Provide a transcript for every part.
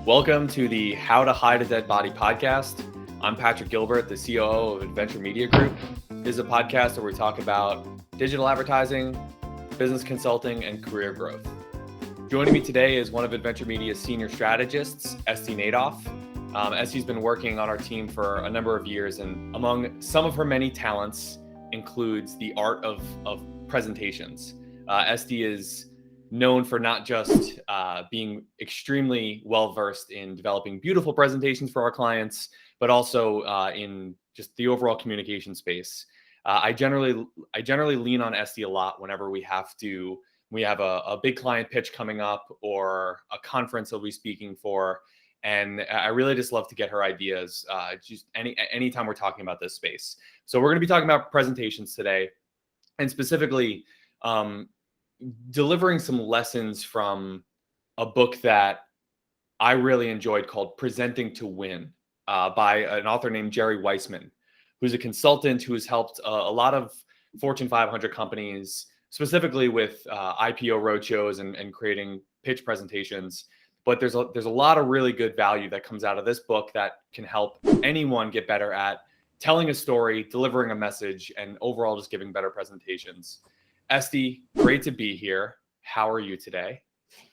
Welcome to the How to Hide a Dead Body podcast. I'm Patrick Gilbert, the COO of Adventure Media Group. This is a podcast where we talk about digital advertising, business consulting, and career growth. Joining me today is one of Adventure Media's senior strategists, Esty Nadoff. Esty's been working on our team for a number of years, and among some of her many talents includes the art of presentations. Esty is known for not just being extremely well-versed in developing beautiful presentations for our clients, but also in just the overall communication space. I generally lean on Esty a lot whenever we have a big client pitch coming up or a conference I'll be speaking for. And I really just love to get her ideas just anytime we're talking about this space. So we're going to be talking about presentations today, and specifically delivering some lessons from a book that I really enjoyed called Presenting to Win by an author named Jerry Weissman, who's a consultant who has helped a lot of Fortune 500 companies, specifically with IPO roadshows and creating pitch presentations. But there's a lot of really good value that comes out of this book that can help anyone get better at telling a story, delivering a message, and overall just giving better presentations. Esty, great to be here. How are you today?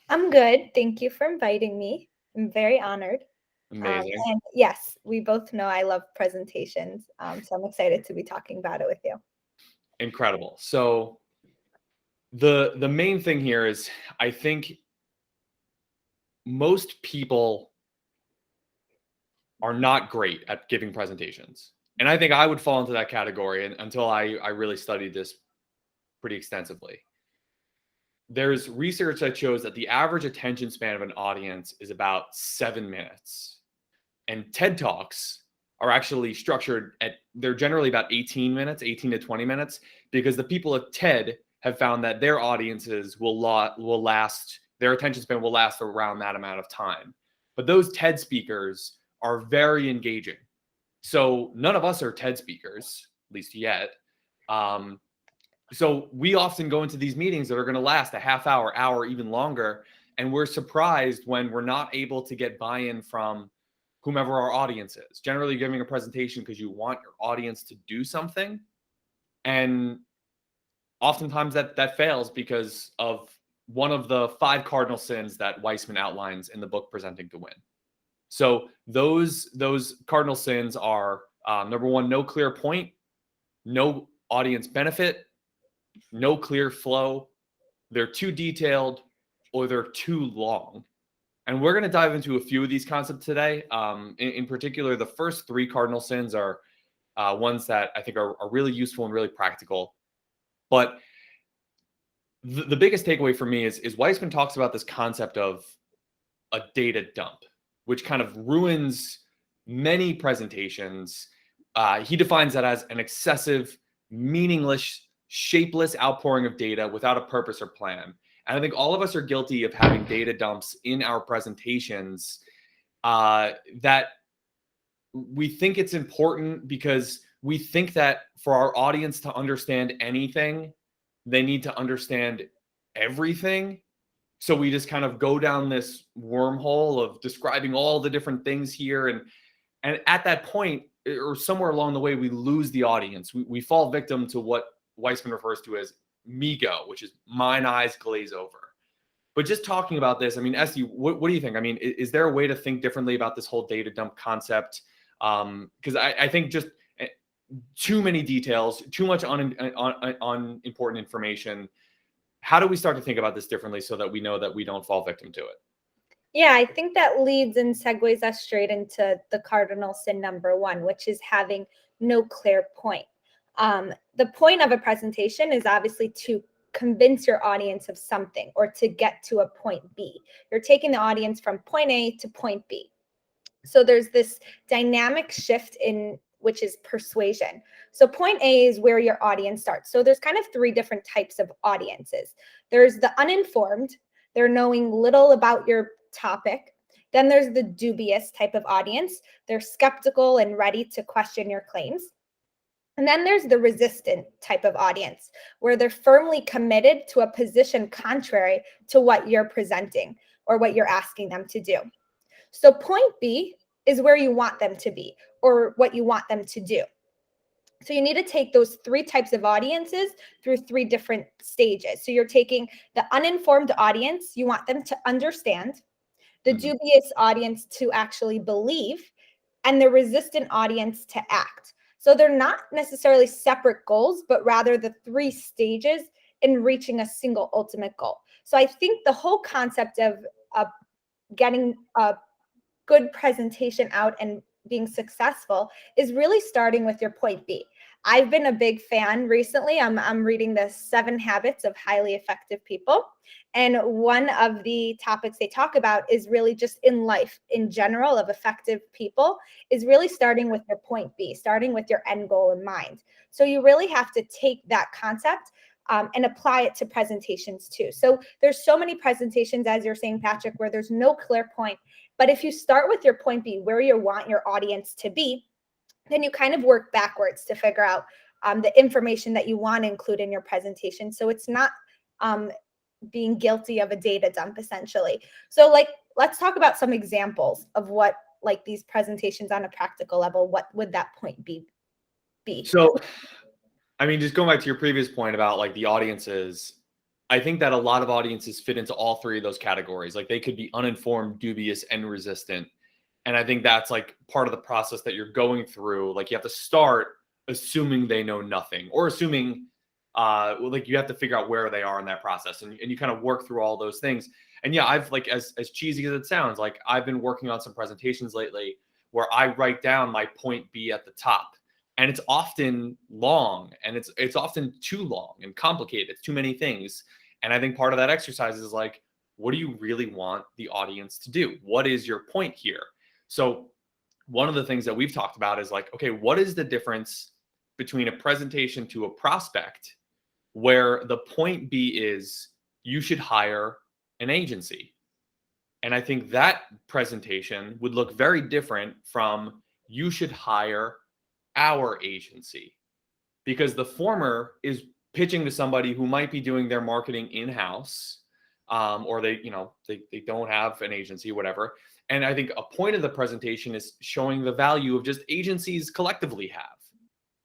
I'm good. Thank you for inviting me. I'm very honored. Amazing. And yes, we both know I love presentations. So I'm excited to be talking about it with you. Incredible. So the main thing here is I think most people are not great at giving presentations. And I think I would fall into that category until I really studied this pretty extensively. There's research that shows that the average attention span of an audience is about 7 minutes. And TED Talks are actually structured they're generally about 18 to 20 minutes, because the people at TED have found that their audiences their attention span will last around that amount of time. But those TED speakers are very engaging. So none of us are TED speakers, at least yet. So we often go into these meetings that are going to last a half hour, even longer. And we're surprised when we're not able to get buy-in from whomever our audience is. Generally giving a presentation because you want your audience to do something. And oftentimes that fails because of one of the 5 cardinal sins that Weissman outlines in the book Presenting to Win. So those cardinal sins are number 1, no clear point, no audience benefit, no clear flow, they're too detailed, or they're too long. And we're going to dive into a few of these concepts today. In particular, the first 3 cardinal sins are ones that I think are really useful and really practical. But the biggest takeaway for me is Weissman talks about this concept of a data dump, which kind of ruins many presentations. He defines that as an excessive, meaningless, shapeless outpouring of data without a purpose or plan. And I think all of us are guilty of having data dumps in our presentations that we think it's important because we think that for our audience to understand anything, they need to understand everything. So we just kind of go down this wormhole of describing all the different things here. And at that point, or somewhere along the way, we lose the audience. We fall victim to what Weissman refers to as MIGO, which is mine eyes glaze over. But just talking about this, I mean, Esty, what do you think? I mean, is there a way to think differently about this whole data dump concept? Because I think just too many details, too much unimportant information. How do we start to think about this differently so that we know that we don't fall victim to it? Yeah, I think that leads and segues us straight into the cardinal sin number 1, which is having no clear point. The point of a presentation is obviously to convince your audience of something or to get to a point B. You're taking the audience from point A to point B. So there's this dynamic shift in which is persuasion. So point A is where your audience starts. So there's kind of 3 different types of audiences. There's the uninformed. They're knowing little about your topic. Then there's the dubious type of audience. They're skeptical and ready to question your claims. And then there's the resistant type of audience, where they're firmly committed to a position contrary to what you're presenting or what you're asking them to do. So point B is where you want them to be or what you want them to do. So you need to take those 3 types of audiences through 3 different stages. So you're taking the uninformed audience, you want them to understand, the Mhm. dubious audience to actually believe, and the resistant audience to act. So they're not necessarily separate goals, but rather the 3 stages in reaching a single ultimate goal. So I think the whole concept of getting a good presentation out and being successful is really starting with your point B. I've been a big fan recently. I'm reading the 7 Habits of Highly Effective People. And one of the topics they talk about is really just in life in general of effective people is really starting with your point B, starting with your end goal in mind. So you really have to take that concept and apply it to presentations too. So there's so many presentations, as you're saying, Patrick, where there's no clear point. But if you start with your point B, where you want your audience to be, then you kind of work backwards to figure out the information that you want to include in your presentation. So it's not being guilty of a data dump, essentially. So like, let's talk about some examples of what like these presentations on a practical level, what would that point be? So, I mean, just going back to your previous point about like the audiences, I think that a lot of audiences fit into all 3 of those categories. Like they could be uninformed, dubious, and resistant. And I think that's like part of the process that you're going through. Like you have to start assuming they know nothing or assuming like you have to figure out where they are in that process and you kind of work through all those things. And yeah, I've like as cheesy as it sounds, like I've been working on some presentations lately where I write down my point B at the top. And it's often long and it's often too long and complicated. It's too many things. And I think part of that exercise is like, what do you really want the audience to do? What is your point here? So one of the things that we've talked about is like, okay, what is the difference between a presentation to a prospect where the point B is you should hire an agency? And I think that presentation would look very different from you should hire our agency, because the former is pitching to somebody who might be doing their marketing in-house, or they don't have an agency, whatever. And I think a point of the presentation is showing the value of just agencies collectively have.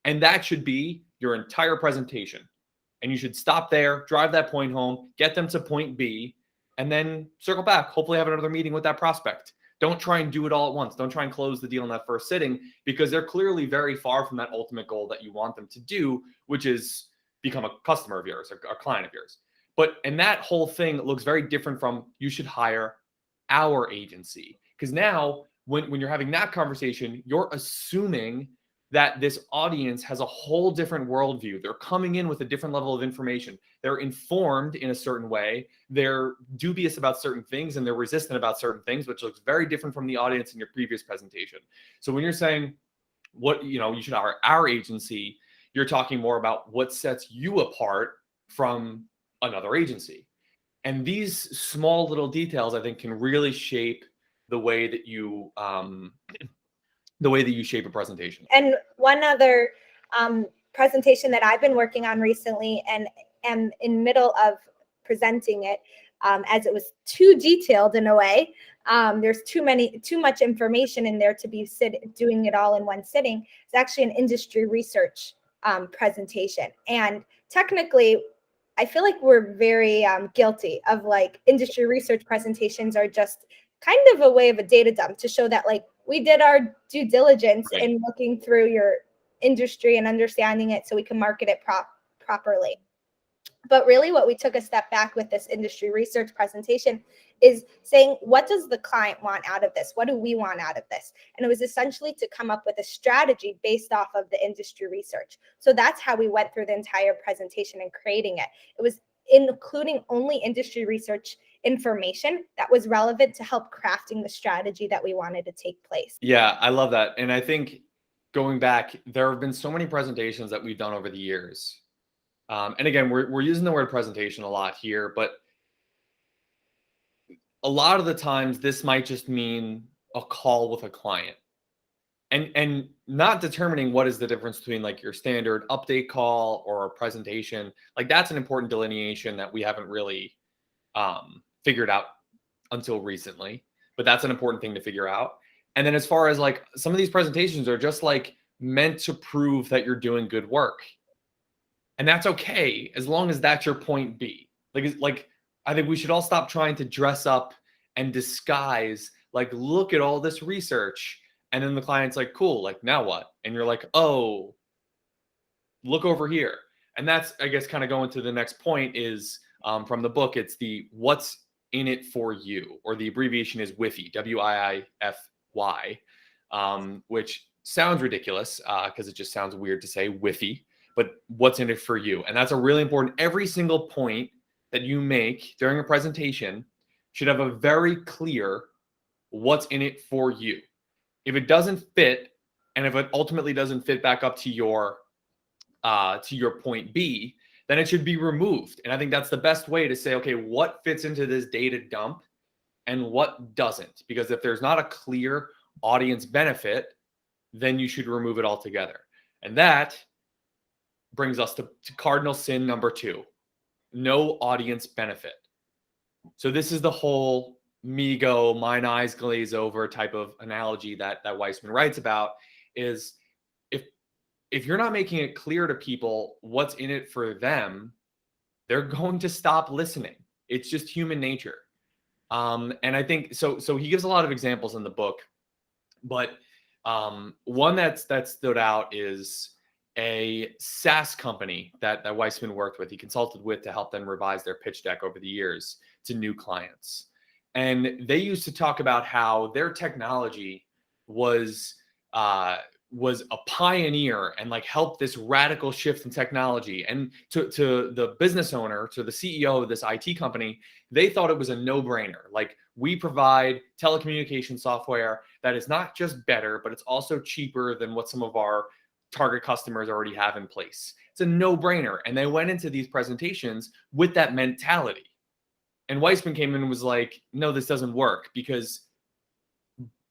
And that should be your entire presentation. And you should stop there, drive that point home, get them to point B, and then circle back, hopefully have another meeting with that prospect. Don't try and do it all at once. Don't try and close the deal in that first sitting, because they're clearly very far from that ultimate goal that you want them to do, which is become a customer of yours, a client of yours. And that whole thing looks very different from you should hire our agency. Because now when you're having that conversation, you're assuming that this audience has a whole different worldview. They're coming in with a different level of information. They're informed in a certain way. They're dubious about certain things and they're resistant about certain things, which looks very different from the audience in your previous presentation. So when you're saying you should hire our agency, you're talking more about what sets you apart from another agency. And these small little details, I think, can really shape the way that you shape a presentation. And one other presentation that I've been working on recently and am in middle of presenting it, as it was too detailed in a way. There's too much information in there to be doing it all in one sitting. It's actually an industry research presentation. And technically, I feel like we're very guilty of like industry research presentations are just kind of a way of a data dump to show that like we did our due diligence Right. in looking through your industry and understanding it so we can market it properly. But really what we took a step back with this industry research presentation is saying, what does the client want out of this? What do we want out of this? And it was essentially to come up with a strategy based off of the industry research. So that's how we went through the entire presentation and creating it. It was including only industry research information that was relevant to help crafting the strategy that we wanted to take place. Yeah, I love that. And I think going back, there have been so many presentations that we've done over the years. And again, we're using the word presentation a lot here, but a lot of the times this might just mean a call with a client. And not determining what is the difference between like your standard update call or a presentation. Like that's an important delineation that we haven't really figured out until recently. but that's an important thing to figure out. And then as far as like some of these presentations are just like meant to prove that you're doing good work. And that's okay as long as that's your point B. Like I think we should all stop trying to dress up and disguise, like, look at all this research. And then the client's like, cool, like now what? And you're like, oh, look over here. And that's, I guess, kind of going to the next point is from the book, it's the what's in it for you, or the abbreviation is WIFY, WIIFY, which sounds ridiculous because it just sounds weird to say WIFY, but what's in it for you? And that's a really important, every single point that you make during a presentation should have a very clear what's in it for you. If it doesn't fit, and if it ultimately doesn't fit back up to your point B, then it should be removed. And I think that's the best way to say, okay, what fits into this data dump and what doesn't? Because if there's not a clear audience benefit, then you should remove it altogether. And that brings us to cardinal sin number 2, no audience benefit. So this is the whole me go, mine eyes glaze over type of analogy that Weissman writes about, is if you're not making it clear to people what's in it for them, they're going to stop listening. It's just human nature. And I think so he gives a lot of examples in the book, but one that stood out is a SaaS company that Weissman worked with. He consulted with to help them revise their pitch deck over the years to new clients. And they used to talk about how their technology was a pioneer and like helped this radical shift in technology. And to the business owner, to the CEO of this IT company, they thought it was a no-brainer. Like, we provide telecommunication software that is not just better, but it's also cheaper than what some of our target customers already have in place. It's a no-brainer. And they went into these presentations with that mentality. And Weissman came in and was like, no, this doesn't work, because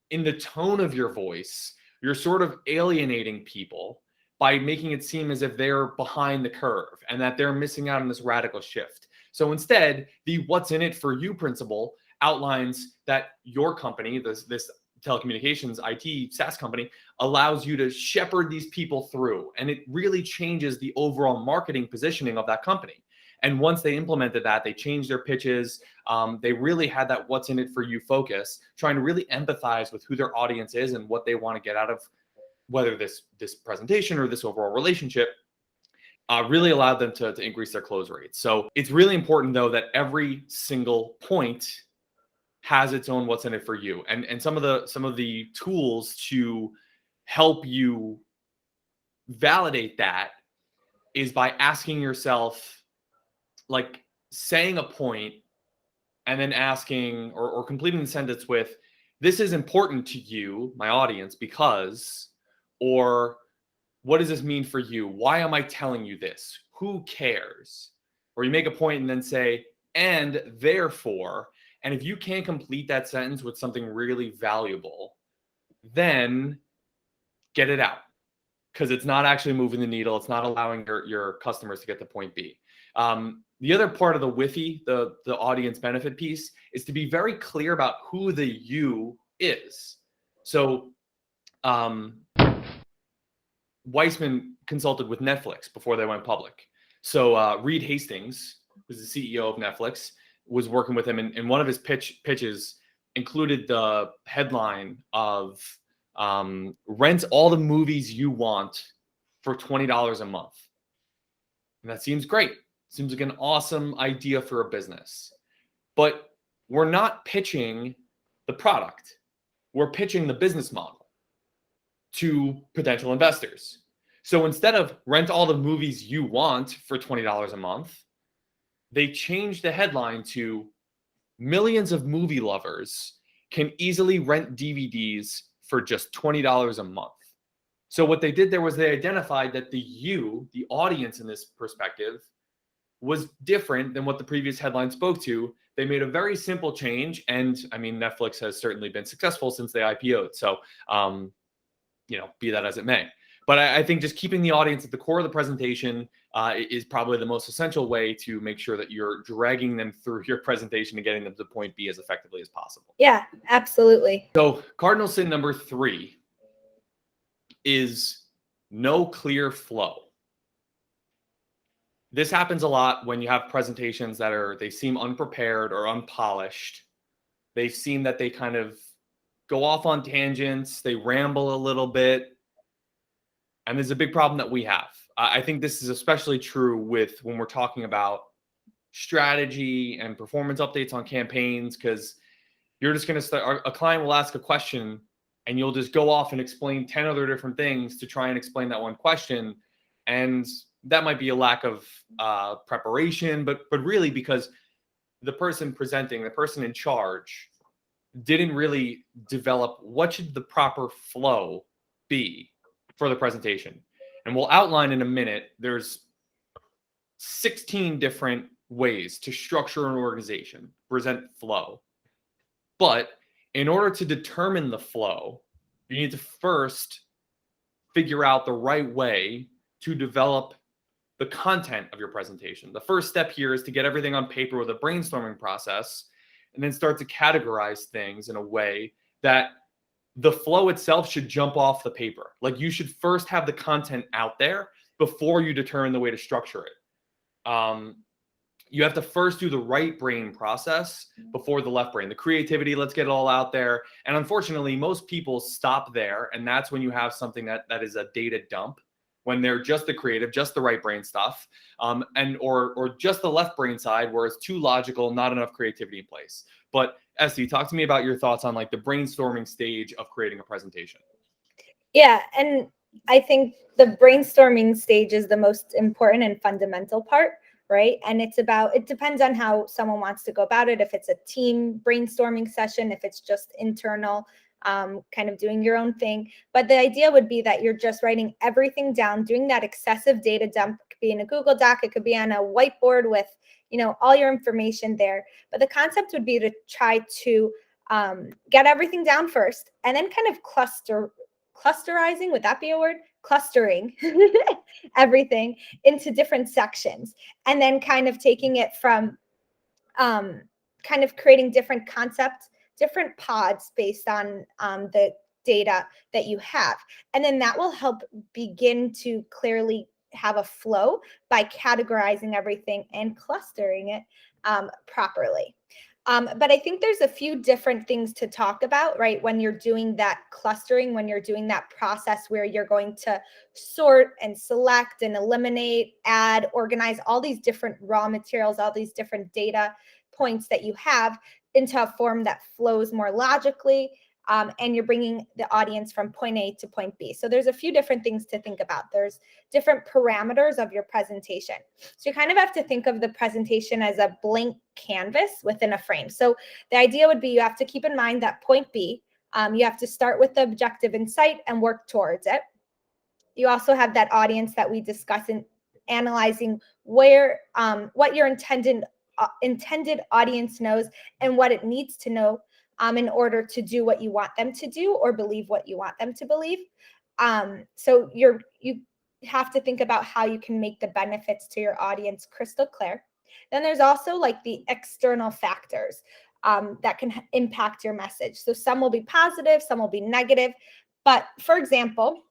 in the tone of your voice, you're sort of alienating people by making it seem as if they're behind the curve and that they're missing out on this radical shift. So instead, the what's in it for you principle outlines that your company, this telecommunications IT SaaS company, allows you to shepherd these people through. And it really changes the overall marketing positioning of that company. And once they implemented that, they changed their pitches. They really had that what's in it for you focus, trying to really empathize with who their audience is and what they want to get out of whether this presentation or this overall relationship, really allowed them to increase their close rates. So it's really important, though, that every single point has its own what's in it for you. And some of the tools to help you validate that is by asking yourself, like, saying a point and then asking or completing the sentence with, this is important to you, my audience, because, or what does this mean for you? Why am I telling you this? Who cares? Or you make a point and then say, and therefore. And if you can't complete that sentence with something really valuable, then get it out, because it's not actually moving the needle. It's not allowing your customers to get to point B. The other part of the WIFY, the audience benefit piece, is to be very clear about who the you is. So Weissman consulted with Netflix before they went public. So Reed Hastings, who's the CEO of Netflix, was working with him, and one of his pitches included the headline of rent all the movies you want for $20 a month. And that seems great. Seems like an awesome idea for a business. But we're not pitching the product. We're pitching the business model to potential investors. So instead of rent all the movies you want for $20 a month, they changed the headline to millions of movie lovers can easily rent DVDs for just $20 a month. So what they did there was they identified that the audience in this perspective, was different than what the previous headline spoke to. They made a very simple change. And I mean, Netflix has certainly been successful since they IPO'd. So, be that as it may. But I think just keeping the audience at the core of the presentation is probably the most essential way to make sure that you're dragging them through your presentation and getting them to point B as effectively as possible. Yeah, absolutely. So cardinal sin number 3 is no clear flow. This happens a lot when you have presentations that they seem unprepared or unpolished. They seem that they kind of go off on tangents, they ramble a little bit. And there's a big problem that we have. I think this is especially true with when we're talking about strategy and performance updates on campaigns, because you're just going to start, a client will ask a question and you'll just go off and explain 10 other different things to try and explain that one question. And that might be a lack of preparation, but really because the person presenting, the person in charge, didn't really develop what should the proper flow be for the presentation. And we'll outline in a minute, there's 16 different ways to structure an organization, present flow. But in order to determine the flow, you need to first figure out the right way to develop the content of your presentation. The first step here is to get everything on paper with a brainstorming process, and then start to categorize things in a way that the flow itself should jump off the paper. Like, you should first have the content out there before you determine the way to structure it. You have to first do the right brain process before the left brain. The creativity, let's get it all out there. And unfortunately, most people stop there. And that's when you have something that is a data dump, when they're just the creative, just the right brain stuff, or just the left brain side where it's too logical, not enough creativity in place. But Esty, talk to me about your thoughts on like the brainstorming stage of creating a presentation. Yeah, and I think the brainstorming stage is the most important and fundamental part, right? And it depends on how someone wants to go about it. If it's a team brainstorming session, if it's just internal, kind of doing your own thing. But the idea would be that you're just writing everything down, doing that excessive data dump. It could be in a Google Doc, it could be on a whiteboard with, all your information there. But the concept would be to try to get everything down first, and then kind of clusterizing, would that be a word? Clustering everything into different sections, and then kind of taking it from kind of creating different concepts, different pods based on the data that you have. And then that will help begin to clearly have a flow by categorizing everything and clustering it properly. But I think there's a few different things to talk about, right? When you're doing that clustering, when you're doing that process where you're going to sort and select and eliminate, add, organize all these different raw materials, all these different data points that you have into a form that flows more logically. And you're bringing the audience from point A to point B. So there's a few different things to think about. There's different parameters of your presentation. So you kind of have to think of the presentation as a blank canvas within a frame. So the idea would be you have to keep in mind that point B, you have to start with the objective in sight and work towards it. You also have that audience that we discuss in analyzing where what your intended audience knows and what it needs to know in order to do what you want them to do or believe what you want them to believe. So you have to think about how you can make the benefits to your audience crystal clear. Then there's also like the external factors that can impact your message. So some will be positive, some will be negative. But for example,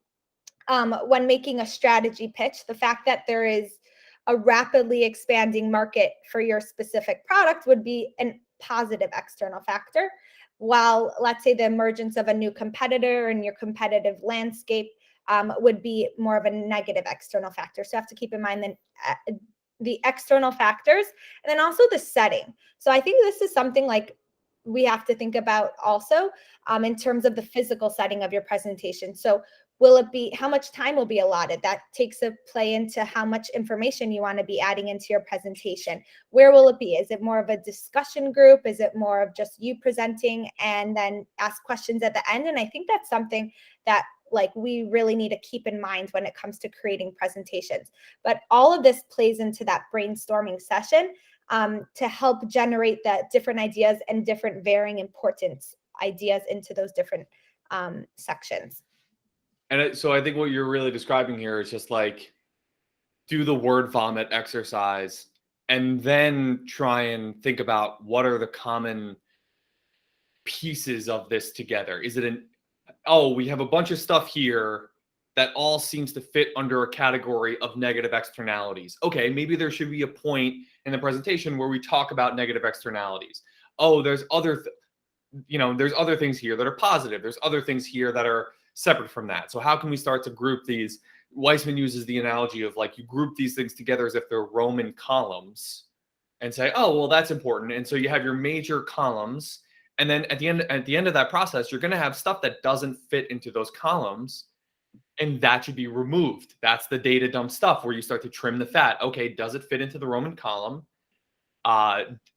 when making a strategy pitch, the fact that there is a rapidly expanding market for your specific product would be a positive external factor, while let's say the emergence of a new competitor in your competitive landscape would be more of a negative external factor. So you have to keep in mind the external factors, and then also the setting. So I think this is something like we have to think about also in terms of the physical setting of your presentation. So will it be, how much time will be allotted? That takes a play into how much information you want to be adding into your presentation. Where will it be? Is it more of a discussion group? Is it more of just you presenting and then ask questions at the end? And I think that's something that like we really need to keep in mind when it comes to creating presentations. But all of this plays into that brainstorming session to help generate the different ideas and different varying importance ideas into those different sections. So I think what you're really describing here is just like do the word vomit exercise and then try and think about what are the common pieces of this together. Is it we have a bunch of stuff here that all seems to fit under a category of negative externalities. Okay, maybe there should be a point in the presentation where we talk about negative externalities. Oh, there's there's other things here that are positive. There's other things here that are separate from that. So how can we start to group these? Weissman uses the analogy of like you group these things together as if they're Roman columns and say, oh, well, that's important. And so you have your major columns. And then at the end of that process, you're going to have stuff that doesn't fit into those columns, and that should be removed. That's the data dump stuff where you start to trim the fat. Okay, does it fit into the Roman column?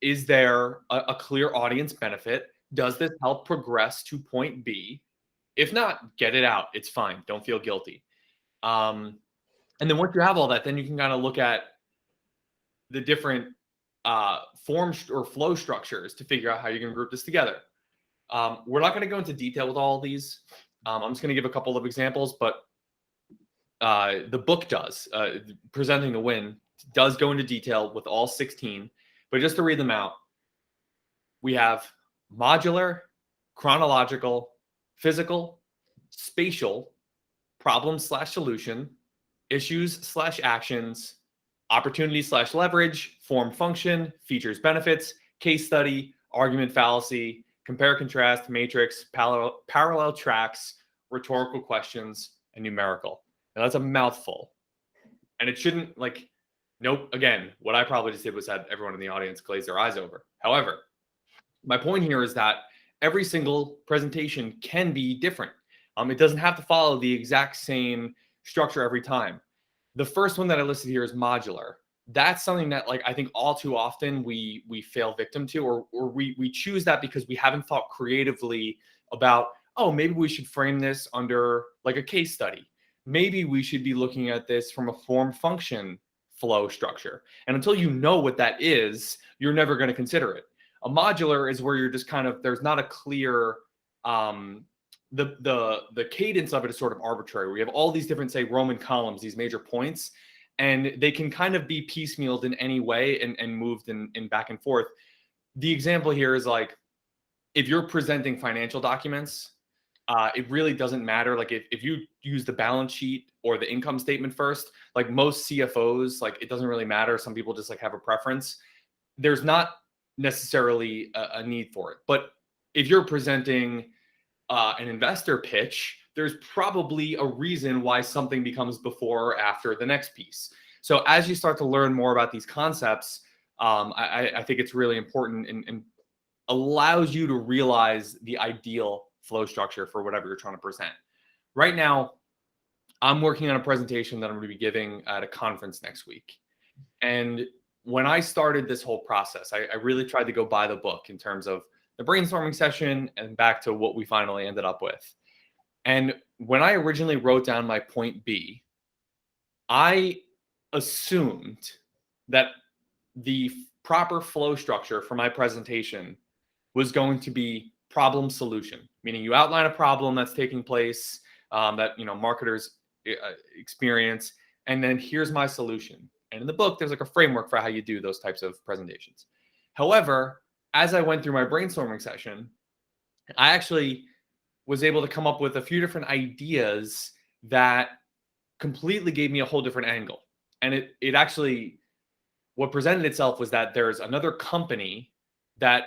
Is there a clear audience benefit? Does this help progress to point B? If not, get it out. It's fine. Don't feel guilty. And then once you have all that, then you can kind of look at the different form or flow structures to figure out how you're going to group this together. We're not going to go into detail with all of these. I'm just going to give a couple of examples, but the book does. Presenting to Win does go into detail with all 16. But just to read them out, we have modular, chronological, physical, spatial, problem/solution, issues/actions, opportunity/leverage, form function, features benefits, case study, argument fallacy, compare contrast, matrix, parallel tracks, rhetorical questions, and numerical. Now that's a mouthful. And it shouldn't nope. Again, what I probably just did was had everyone in the audience glaze their eyes over. However, my point here is that every single presentation can be different. It doesn't have to follow the exact same structure every time. The first one that I listed here is modular. That's something that I think all too often we fail victim to, or we choose that because we haven't thought creatively about, oh, maybe we should frame this under like a case study. Maybe we should be looking at this from a form function flow structure. And until you know what that is, you're never going to consider it. A modular is where you're just kind of, there's not a clear, the cadence of it is sort of arbitrary. We have all these different, say, Roman columns, these major points, and they can kind of be piecemealed in any way and moved in back and forth. The example here is like, if you're presenting financial documents, it really doesn't matter. Like if you use the balance sheet or the income statement first, like most CFOs, like it doesn't really matter. Some people just like have a preference. There's not necessarily a need for it. But if you're presenting an investor pitch, there's probably a reason why something becomes before or after the next piece. So as you start to learn more about these concepts, I think it's really important and allows you to realize the ideal flow structure for whatever you're trying to present. Right now, I'm working on a presentation that I'm going to be giving at a conference next week. And when I started this whole process, I really tried to go by the book in terms of the brainstorming session and back to what we finally ended up with. And when I originally wrote down my point B, I assumed that the proper flow structure for my presentation was going to be problem solution, meaning you outline a problem that's taking place that marketers experience, and then here's my solution. And in the book, there's like a framework for how you do those types of presentations. However, as I went through my brainstorming session, I actually was able to come up with a few different ideas that completely gave me a whole different angle. And it actually, what presented itself was that there's another company that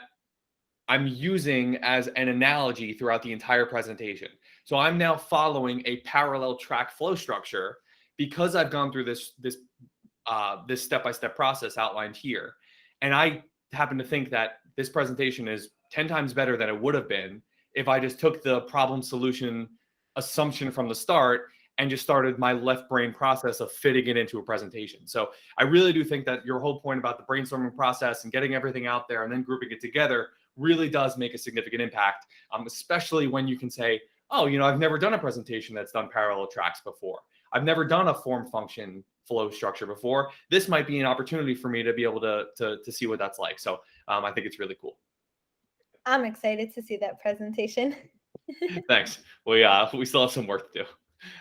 I'm using as an analogy throughout the entire presentation. So I'm now following a parallel track flow structure because I've gone through this step-by-step process outlined here. And I happen to think that this presentation is 10 times better than it would have been if I just took the problem solution assumption from the start and just started my left brain process of fitting it into a presentation. So I really do think that your whole point about the brainstorming process and getting everything out there and then grouping it together really does make a significant impact, especially when you can say, oh, I've never done a presentation that's done parallel tracks before. I've never done a form function flow structure before. This might be an opportunity for me to be able to see what that's like. So I think it's really cool. I'm excited to see that presentation. Thanks. We still have some work to do.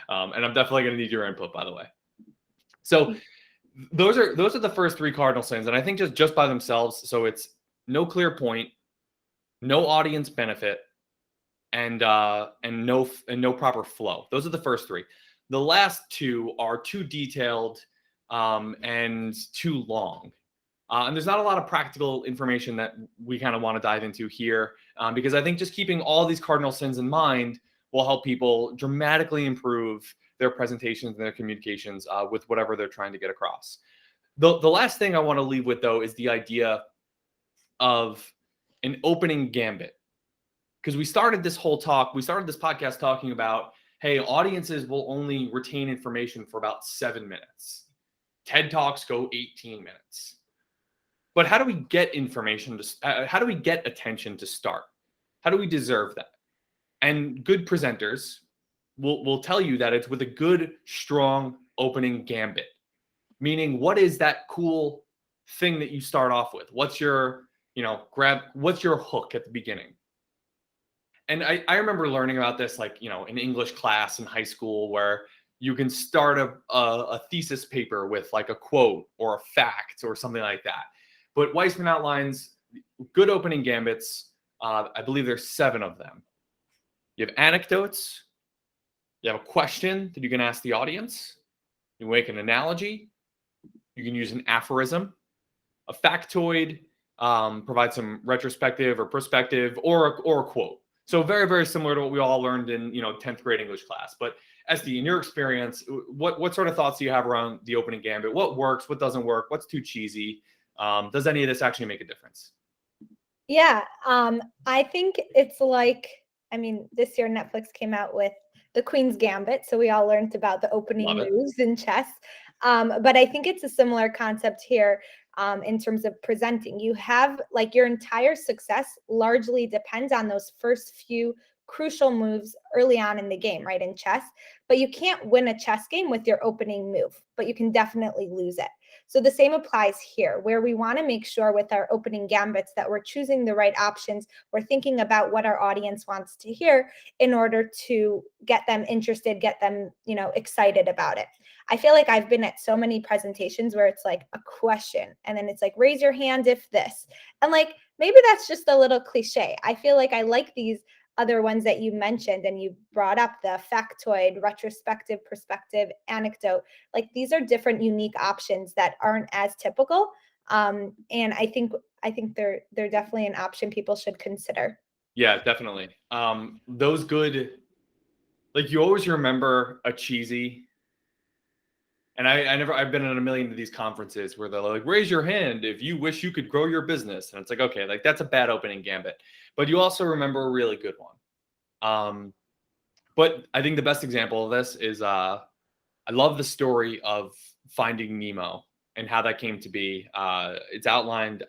And I'm definitely going to need your input, by the way. So those are the first three cardinal sins, and I think just by themselves. So it's no clear point, no audience benefit, and no proper flow. Those are the first three. The last two are too detailed and too long. And there's not a lot of practical information that we kind of want to dive into here, because I think just keeping all these cardinal sins in mind will help people dramatically improve their presentations and their communications with whatever they're trying to get across. The last thing I want to leave with, though, is the idea of an opening gambit. Because we started this podcast talking about, hey, audiences will only retain information for about 7 minutes. TED Talks go 18 minutes. But how do we get information how do we get attention to start? How do we deserve that? And good presenters will tell you that it's with a good, strong opening gambit. Meaning, what is that cool thing that you start off with? What's your, what's your hook at the beginning? And I remember learning about this, in English class in high school, where you can start a thesis paper with like a quote or a fact or something like that. But Weissman outlines good opening gambits. I believe there's 7 of them. You have anecdotes. You have a question that you can ask the audience. You make an analogy. You can use an aphorism. A factoid, provide some retrospective or perspective, or a quote. So very, very similar to what we all learned in 10th grade English class. But SD, in your experience, what sort of thoughts do you have around the opening gambit? What works? What doesn't work? What's too cheesy? Does any of this actually make a difference? Yeah, I think it's like, this year Netflix came out with the Queen's Gambit, so we all learned about the opening moves in chess. But I think it's a similar concept here in terms of presenting. You have your entire success largely depends on those first few crucial moves early on in the game, right? In chess, but you can't win a chess game with your opening move, but you can definitely lose it. So the same applies here, where we want to make sure with our opening gambits that we're choosing the right options. We're thinking about what our audience wants to hear in order to get them interested, get them, excited about it. I feel like I've been at so many presentations where it's like a question and then it's like, raise your hand if this. And maybe that's just a little cliche. I feel like I like these other ones that you mentioned and you brought up, the factoid, retrospective, perspective, anecdote. These are different, unique options that aren't as typical. And I think they're definitely an option people should consider. Yeah, definitely. Those good, you always remember a cheesy. And I've been at a million of these conferences where they're like, raise your hand if you wish you could grow your business. And it's like, okay, that's a bad opening gambit. But you also remember a really good one. But I think the best example of this is I love the story of Finding Nemo and how that came to be. It's outlined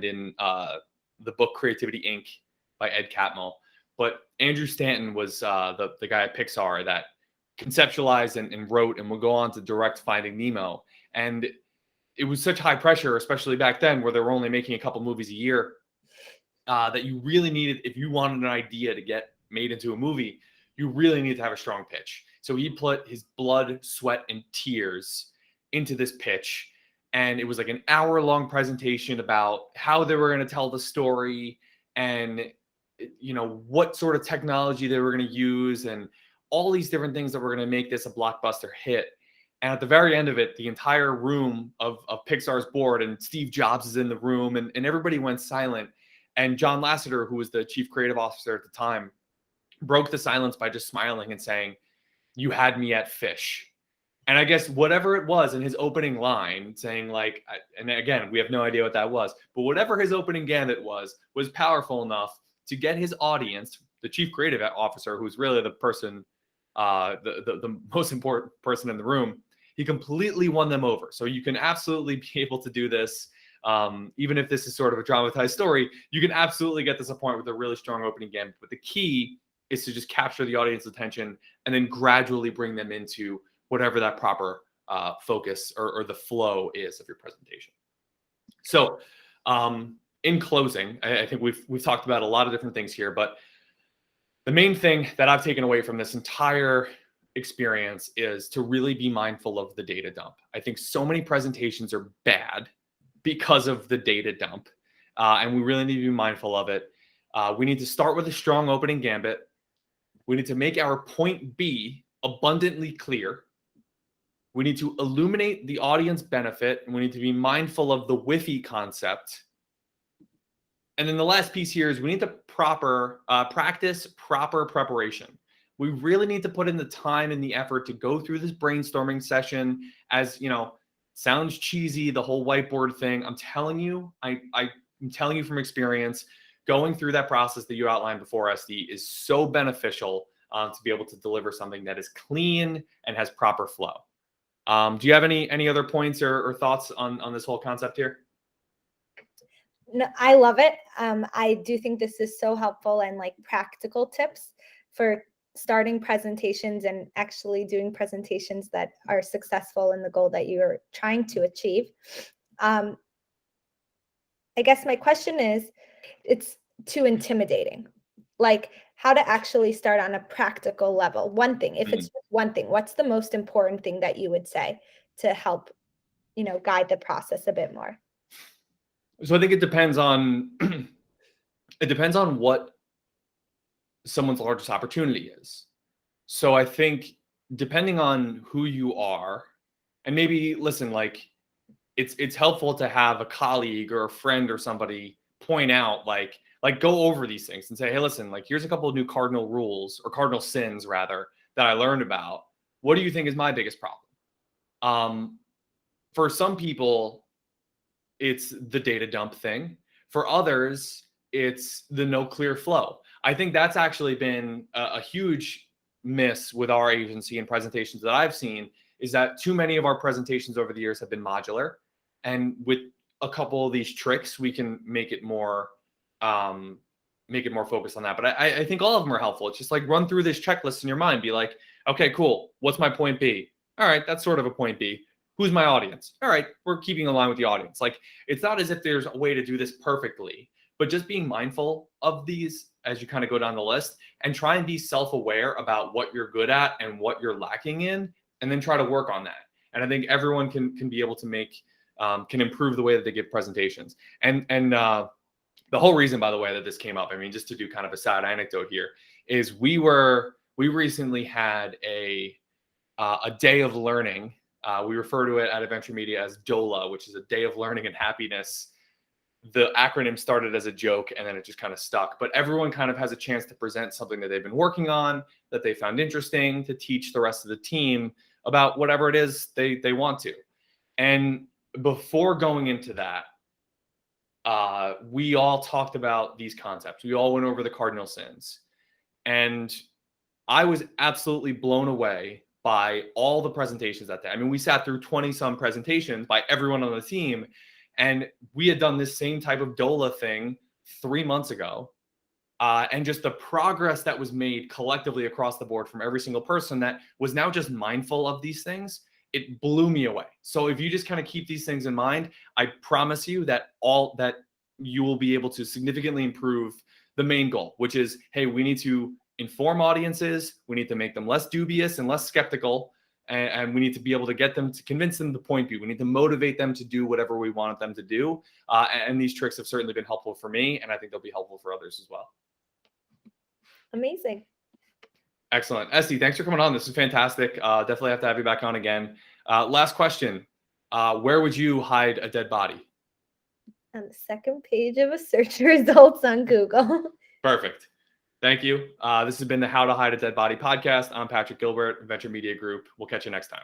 in the book Creativity Inc. by Ed Catmull. But Andrew Stanton was the guy at Pixar that conceptualized and wrote and would go on to direct Finding Nemo. And it was such high pressure, especially back then where they were only making a couple movies a year, that you really needed, if you wanted an idea to get made into a movie, you really need to have a strong pitch. So he put his blood, sweat, and tears into this pitch. And it was like an hour-long presentation about how they were going to tell the story and, what sort of technology they were going to use and all these different things that were going to make this a blockbuster hit. And at the very end of it, the entire room of Pixar's board, and Steve Jobs is in the room, and everybody went silent. And John Lasseter, who was the chief creative officer at the time, broke the silence by just smiling and saying, "You had me at fish." And I guess whatever it was in his opening line, saying and again, we have no idea what that was, but whatever his opening gambit was powerful enough to get his audience, the chief creative officer, who's really the person, the most important person in the room, he completely won them over. So you can absolutely be able to do this. Even if this is sort of a dramatized story, you can absolutely get this a point with a really strong opening gambit. But the key is to just capture the audience's attention and then gradually bring them into whatever that proper focus or the flow is of your presentation. So in closing, I think we've talked about a lot of different things here, but the main thing that I've taken away from this entire experience is to really be mindful of the data dump. I think so many presentations are bad because of the data dump, and we really need to be mindful of it. We need to start with a strong opening gambit. We need to make our point B abundantly clear. We need to illuminate the audience benefit, and we need to be mindful of the Wi-Fi concept. And then the last piece here is we need to practice proper preparation. We really need to put in the time and the effort to go through this brainstorming session. As you know, sounds cheesy, the whole whiteboard thing. I'm telling you, I'm telling you from experience, going through that process that you outlined before, SD, is so beneficial to be able to deliver something that is clean and has proper flow. Do you have any other points or thoughts on this whole concept here? No, I love it. I do think this is so helpful and like practical tips for starting presentations and actually doing presentations that are successful in the goal that you're trying to achieve. I guess my question is, it's too intimidating. Like how to actually start on a practical level. One thing, if it's just one thing, what's the most important thing that you would say to help, guide the process a bit more? So I think it depends on what someone's largest opportunity is. So I think depending on who you are, and maybe listen, like it's helpful to have a colleague or a friend or somebody point out, like go over these things and say, hey, listen, like here's a couple of new cardinal rules, or cardinal sins rather, that I learned about. What do you think is my biggest problem? For some people, it's the data dump thing. For others, it's the no clear flow. I think that's actually been a huge miss with our agency and presentations that I've seen, is that too many of our presentations over the years have been modular. And with a couple of these tricks, we can make it more focused on that. But I think all of them are helpful. It's just like run through this checklist in your mind. Be like, okay, cool. What's my point B? All right, that's sort of a point B. Who's my audience? All right, we're keeping in line with the audience. Like, it's not as if there's a way to do this perfectly, but just being mindful of these as you kind of go down the list, and try and be self-aware about what you're good at and what you're lacking in, and then try to work on that. And I think everyone can be able to can improve the way that they give presentations. And the whole reason, by the way, that this came up, I mean, just to do kind of a sad anecdote here, is we recently had a day of learning. We refer to it at Adventure Media as DOLA, which is a day of learning and happiness. The acronym started as a joke and then it just kind of stuck. But everyone kind of has a chance to present something that they've been working on, that they found interesting, to teach the rest of the team about whatever it is they want to. And before going into that, we all talked about these concepts. We all went over the cardinal sins. And I was absolutely blown away by all the presentations that day. I mean, we sat through 20 some presentations by everyone on the team, and we had done this same type of DOLA thing 3 months ago. And just the progress that was made collectively across the board from every single person that was now just mindful of these things, it blew me away. So if you just kind of keep these things in mind, I promise you that you will be able to significantly improve the main goal, which is, hey, we need to inform audiences. We need to make them less dubious and less skeptical. And we need to be able to convince them to point B. We need to motivate them to do whatever we want them to do. And these tricks have certainly been helpful for me, and I think they'll be helpful for others as well. Amazing. Excellent. Esty, thanks for coming on. This is fantastic. Definitely have to have you back on again. Last question. Where would you hide a dead body? On the second page of a search results on Google. Perfect. Thank you. This has been the How to Hide a Dead Body podcast. I'm Patrick Gilbert, Venture Media Group. We'll catch you next time.